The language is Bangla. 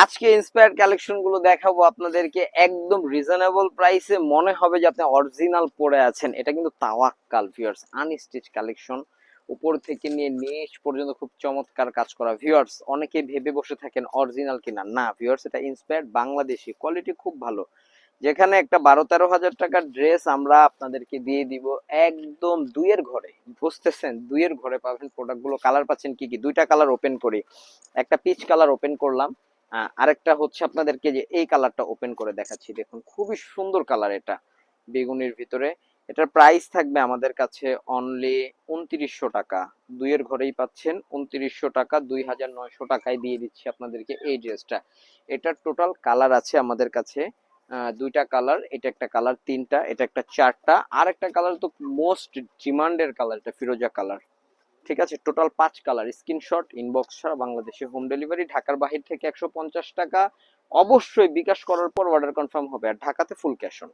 আজকে ইন্সপায়ার্ড কালেকশন গুলো দেখাবো আপনাদেরকে একদম রিজনেবল প্রাইসে, মনে হবে যে আপনি অরিজিনাল পরে আছেন। এটা কিন্তু তাওয়াক্কাল ভিউয়ার্স আনস্টিচ কালেকশন, উপর থেকে নিয়ে নিচ পর্যন্ত খুব চমৎকার কাজ করা ভিউয়ার্স। অনেকে ভেবে বসে থাকেন অরিজিনাল কিনা, না ভিউয়ার্স, এটা ইন্সপায়ার্ড বাংলাদেশি, কোয়ালিটি খুব ভালো। যেখানে একটা 12-13 হাজার টাকার ড্রেস আমরা আপনাদেরকে দিয়ে দিব একদম দুইয়ের ঘরে, বুঝতেছেন, দুইয়ের ঘরে পাবেন প্রোডাক্টগুলো। কালার পাচ্ছেন কি কি, দুইটা কালার ওপেন করি। একটা পিচ কালার ওপেন করলাম, আরেকটা হচ্ছে আপনাদেরকে যে এই কালারটা ওপেন করে দেখাচ্ছি। দেখুন খুবই সুন্দর কালার এটা, বেগুনির ভিতরে। এটার প্রাইস থাকবে আমাদের কাছে অনলি 2900 টাকা। দুইয়ের ঘরেই পাচ্ছেন 2900 টাকা, 2900 টাকায় দিয়ে দিচ্ছি আপনাদেরকে এই ড্রেসটা। এটার টোটাল কালার আছে আমাদের কাছে দুইটা কালার, এটা একটা কালার, তিনটা, এটা একটা চারটা, আর একটা কালার তো মোস্ট ডিমান্ডের কালার, এটা ফিরোজা কালার। ঠিক আছে, টোটাল 5 কালার। স্ক্রিনশট ইনবক্স ছাড়া বাংলাদেশে হোম ডেলিভারি, ঢাকার বাহির থেকে 150 টাকা। অবশ্যই বিকাশ করার পর অর্ডার কনফার্ম হবে, আর ঢাকাতে ফুল ক্যাশ অন।